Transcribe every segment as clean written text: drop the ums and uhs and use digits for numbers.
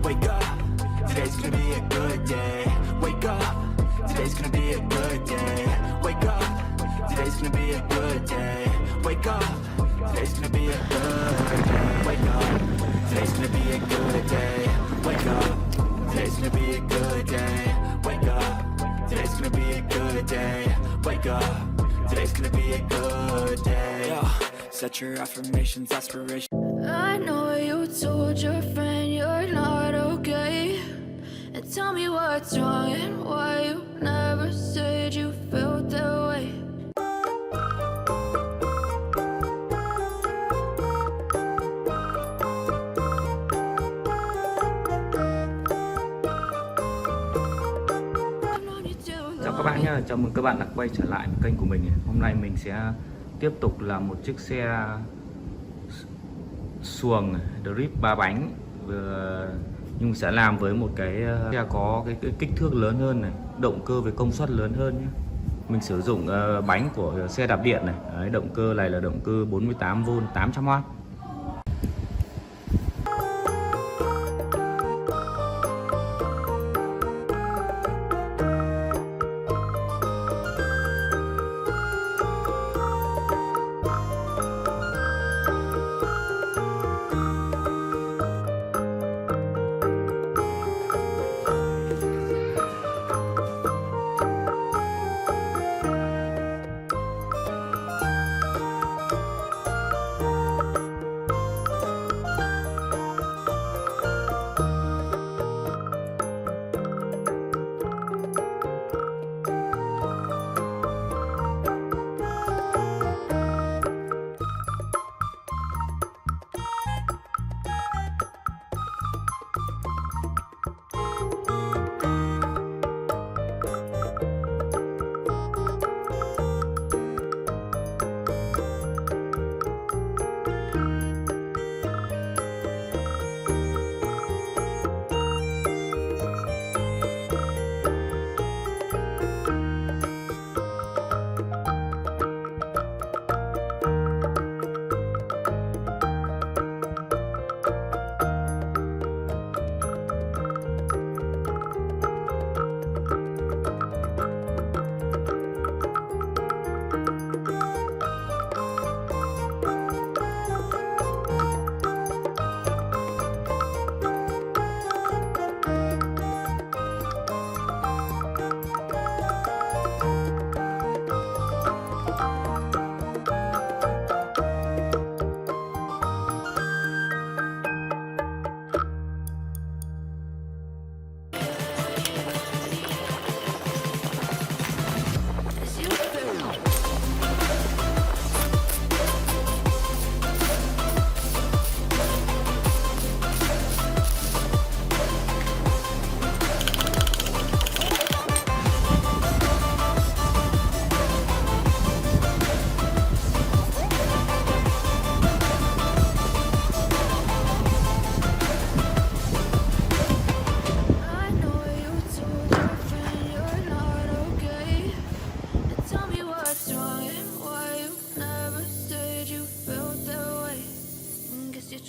Wake up, today's gonna be a good day. Wake up, today's gonna be a good day. Wake up, today's gonna be a good day. Wake up, today's gonna be a good day. Wake up, today's gonna be a good day. Wake up, today's gonna be a good day. Wake up, today's gonna be a good day. Wake up, today's gonna be a good day. Yo, set your affirmations, aspirations. I know you told your friend you're not okay, and tell me what's wrong and why you never said you felt that way. Chào các bạn nhé, chào mừng các bạn đã quay trở lại với kênh của mình. Hôm nay mình sẽ tiếp tục làm một chiếc xe xuồng drip 3 bánh, nhưng sẽ làm với một cái xe có cái kích thước lớn hơn này, động cơ với công suất lớn hơn nhé. Mình sử dụng bánh của xe đạp điện này. Đấy, động cơ này là động cơ 48V 800W.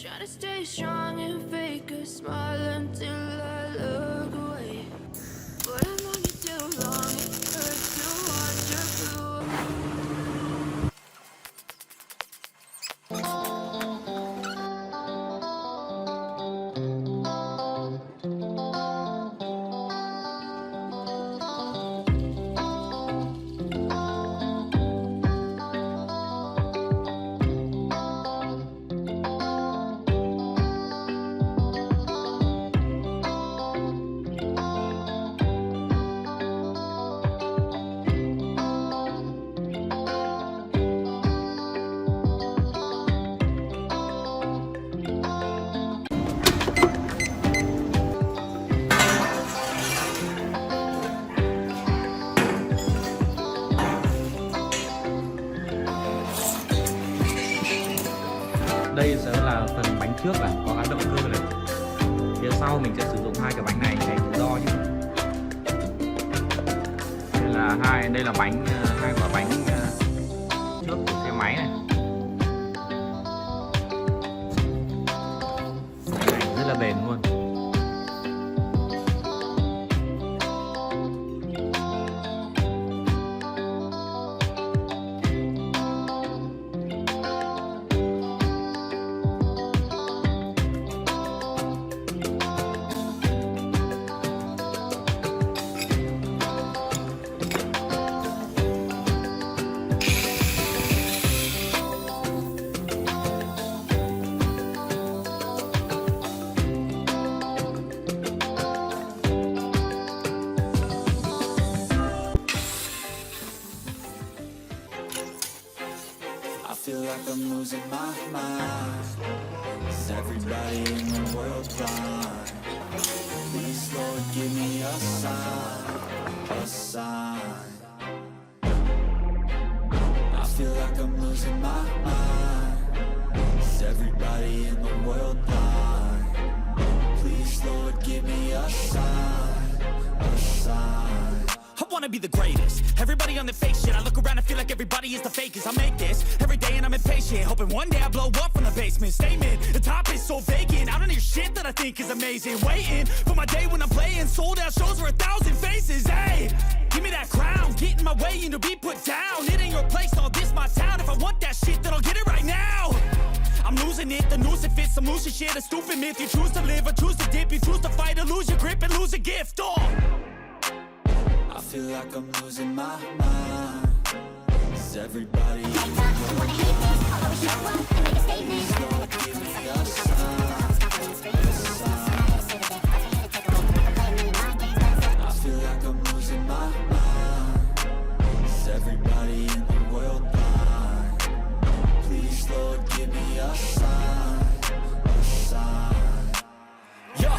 Try to stay strong and fake a smile until I look away, but I've known you too long, it hurts to watch your blue. Đây sẽ là phần bánh trước là có cái động cơ này. Phía sau mình sẽ sử dụng hai cái bánh này để tự do nhé. Đây là bánh, hai quả bánh trước của xe máy này. Cái này rất là bền luôn. give me a sign, a sign. I feel like I'm losing my mind. Is everybody in the world blind? Please, Lord, give me a sign, a sign. I wanna be the greatest. Everybody on the fake shit. I look around and feel like everybody is the fakest. I make this every day and I'm impatient, hoping one day I blow up from the basement. Statement, the top is so vacant. I don't hear shit that I think is amazing. Waiting for my day when I'm playing sold out shows for 1,000 faces. Hey, give me that crown, get in my way and to be put down. It ain't your place, no, this my town. If I want that shit, then I'll get it right now. I'm losing it, the noose it fits, I'm losing shit. A stupid myth, you choose to live or choose to dip. You choose to fight or lose your grip and lose a gift. Oh, I feel like I'm losing my mind. Is everybody in the world blind? Please, Lord, give me a sign, a sign. I feel like I'm losing my mind. Is everybody in the world blind? Please, Lord, give me a sign, a sign. yeah.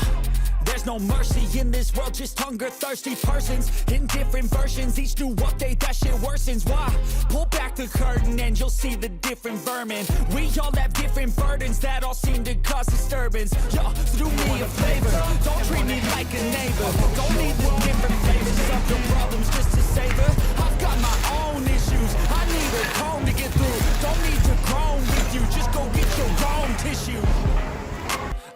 There's no mercy in this world, just hunger-thirsty persons in different versions. Each new update, that shit worsens. Why? Pull back the curtain and you'll see the different vermin. We all have different burdens that all seem to cause disturbance. Yo, so do me a favor, don't treat me like a neighbor. Don't need the different flavors of your problems just to savor. I've got my own issues, I need a comb to get through. Don't need to groan with you, just go get your own tissue.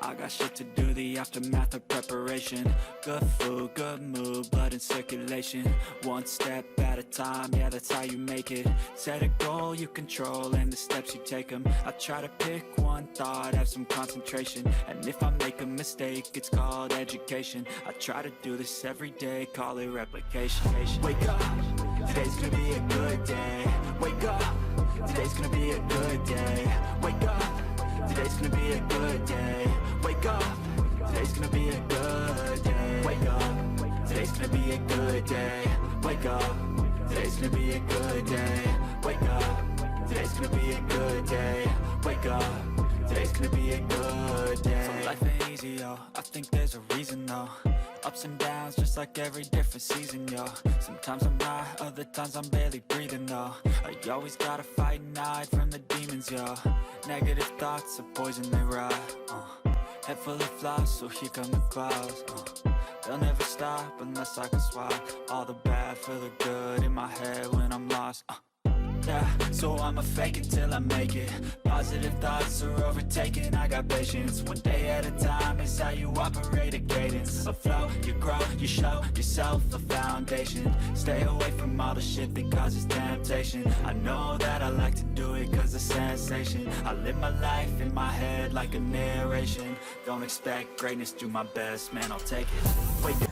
I got shit to do, the aftermath of preparation. Good food, good mood, blood in circulation. One step at a time, yeah, that's how you make it. Set a goal you control and the steps you take them. I try to pick one thought, have some concentration. And if I make a mistake, it's called education. I try to do this every day, call it replication. Wake up, today's gonna be a good day. Wake up, today's gonna be a good day. Wake up, today's gonna be a good day. Wake up, today's gonna be a good day. Wake up, today's gonna be a good day. Wake up, today's gonna be a good day. Wake up, today's gonna be a good day. Wake up, today's gonna be a good day. So life ain't easy, yo, I think there's a reason though. Ups and downs, just like every different season, yo. Sometimes I'm high, other times I'm barely breathing, though. I always gotta fight and hide from the demons, yo. Negative thoughts are poison, they ride, Head full of flies, so here come the clouds, They'll never stop unless I can swap all the bad for the good in my head when I'm lost, Yeah, so I'ma fake it till I make it. Positive thoughts are overtaken, I got patience. One day at a time is how you operate a cadence. A flow, you grow, you show yourself a foundation. Stay away from all the shit that causes temptation. I know that I like to do it cause it's sensation. I live my life in my head like a narration. Don't expect greatness, do my best, man, I'll take it. Wake up.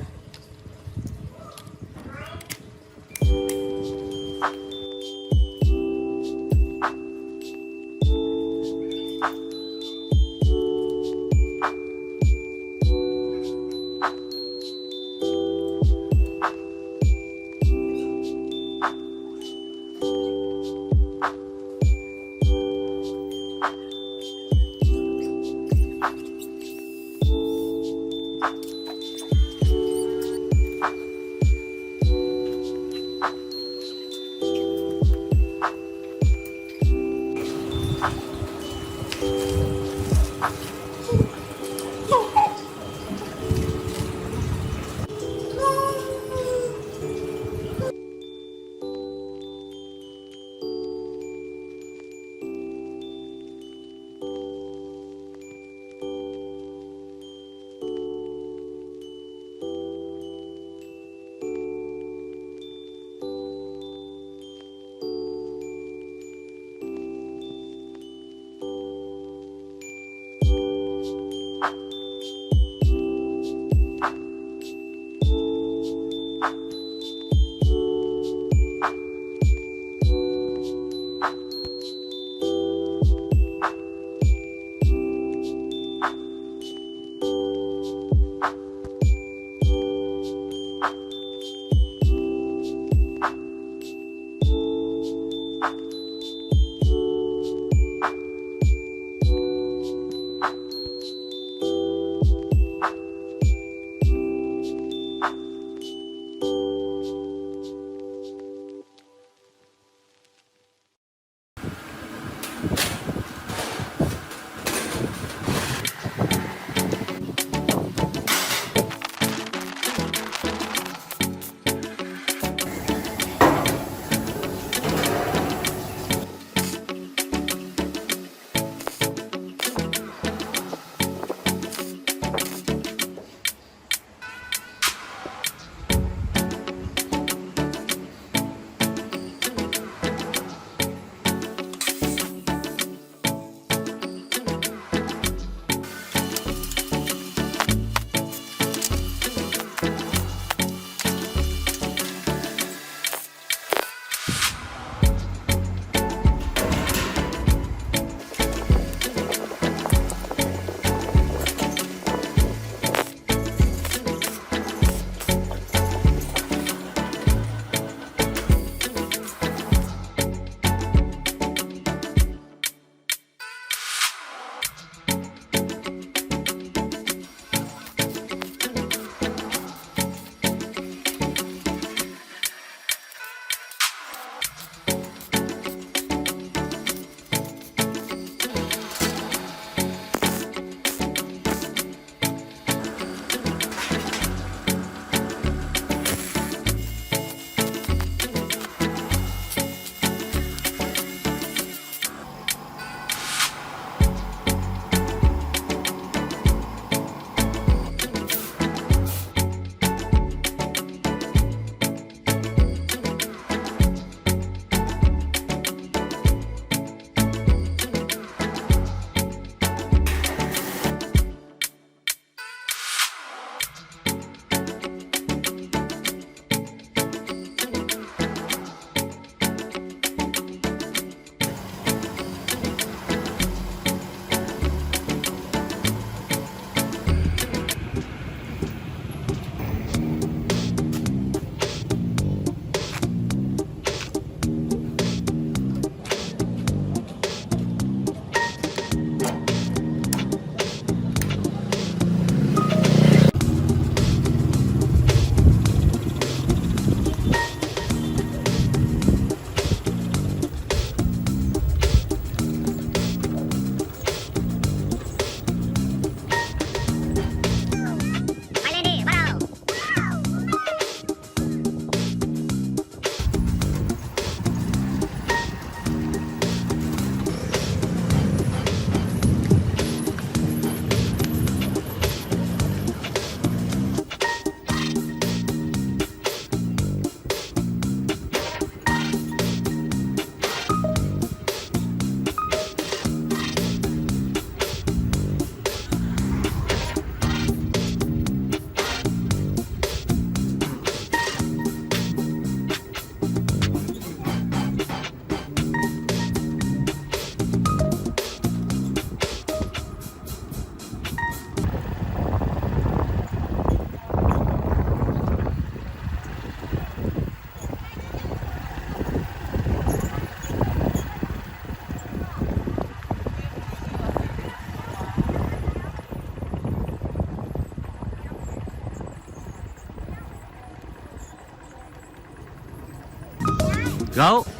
Go.